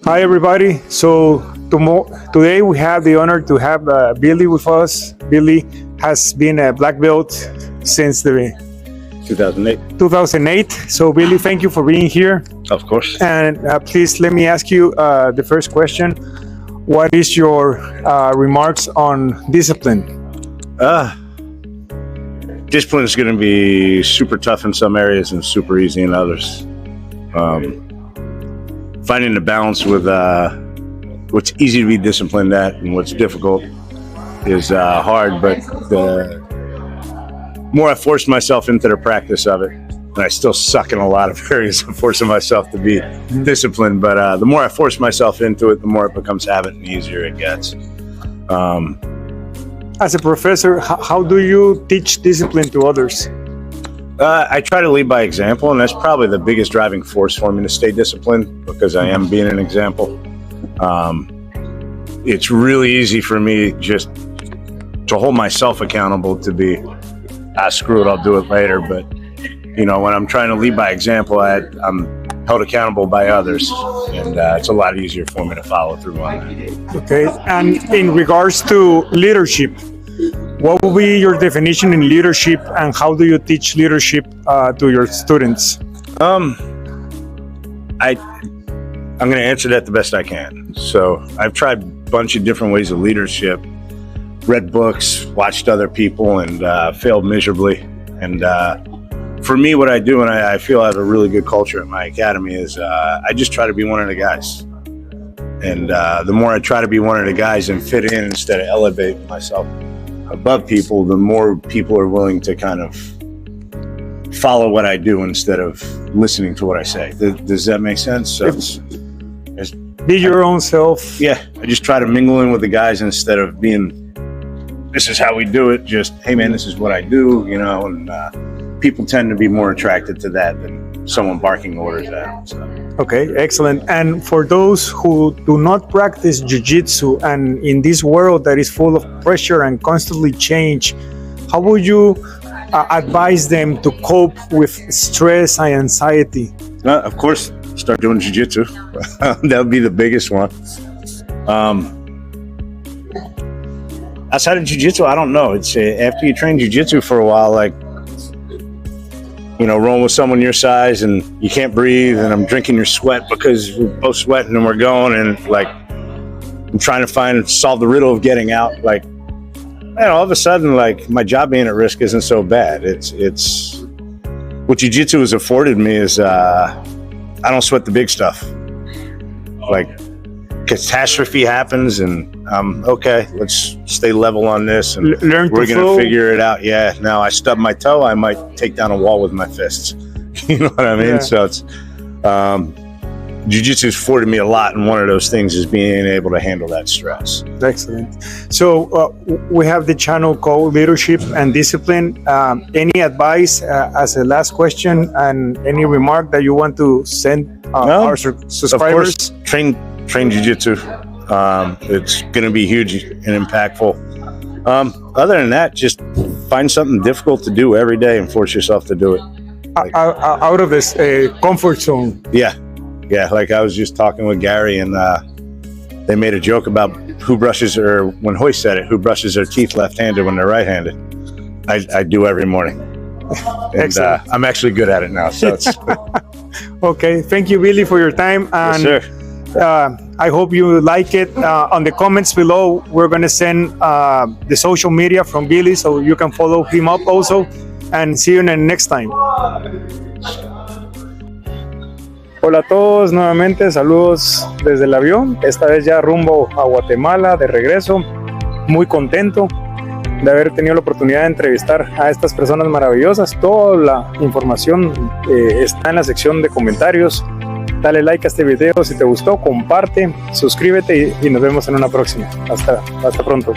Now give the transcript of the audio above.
Hi, everybody. So today we have the honor to have Billy with us. Billy has been a black belt since the 2008. So Billy, thank you for being here. Of course. And please let me ask you the first question. What is your remarks on discipline? Discipline is going to be super tough in some areas and super easy in others. Finding the balance with what's easy to be disciplined at and what's difficult is hard, but the more I force myself into the practice of it, and I still suck in a lot of areas of forcing myself to be disciplined, but the more I force myself into it, the more it becomes habit and the easier it gets. As a professor, how do you teach discipline to others? I try to lead by example, and that's probably the biggest driving force for me to stay disciplined, because I am being an example. It's really easy for me just to hold myself accountable to be, screw it, I'll do it later. But, you know, when I'm trying to lead by example, I'm held accountable by others, and it's a lot easier for me to follow through on that. Okay, and in regards to leadership, what will be your definition in leadership, and how do you teach leadership to your students? I'm going to answer that the best I can. So I've tried a bunch of different ways of leadership, read books, watched other people, and failed miserably. And for me, what I do, and I feel I have a really good culture at my academy, is I just try to be one of the guys. And the more I try to be one of the guys and fit in instead of elevate myself above people, the more people are willing to kind of follow what I do instead of listening to what I say. Does that make sense? So be your own self. Yeah, I just try to mingle in with the guys instead of being, this is how we do it, just, hey man, this is what I do, you know, and people tend to be more attracted to that than someone barking orders at them. So. Okay, excellent. And for those who do not practice Jiu-Jitsu, and in this world that is full of pressure and constantly change, how would you advise them to cope with stress and anxiety? Of course, start doing Jiu-Jitsu. That would be the biggest one. Outside of Jiu-Jitsu, I don't know. It's after you train Jiu-Jitsu for a while, like, you know, rolling with someone your size and you can't breathe, and I'm drinking your sweat because we're both sweating and we're going, and like I'm trying to solve the riddle of getting out. Like, man, all of a sudden, like, my job being at risk isn't so bad. It's what Jiu-Jitsu has afforded me is I don't sweat the big stuff. Like, catastrophe happens and okay, let's stay level on this, and we're gonna figure it out. Yeah, now I stub my toe, I might take down a wall with my fists. You know what I mean? Yeah. So it's Jiu-Jitsu has afforded me a lot, and one of those things is being able to handle that stress. Excellent. So we have the channel called Leadership and Discipline. Any advice as a last question, and any remark that you want to send our subscribers? Of course, train Jiu-Jitsu. It's going to be huge and impactful. Other than that, just find something difficult to do every day and force yourself to do it. Out of this comfort zone. Yeah. Like I was just talking with Gary, and they made a joke about when Hoist said it, who brushes their teeth left-handed when they're right-handed. I do every morning. And I'm actually good at it now. So it's okay. Thank you, Billy, for your time. And yes, sir. I hope you like it. On the comments below, we're going to send the social media from Billy, so you can follow him up also. And see you next time. Hola a todos, nuevamente saludos desde el avión, esta vez ya rumbo a Guatemala, de regreso. Muy contento de haber tenido la oportunidad de entrevistar a estas personas maravillosas. Toda la información está en la sección de comentarios. Dale like a este video si te gustó, comparte, suscríbete y nos vemos en una próxima. Hasta pronto.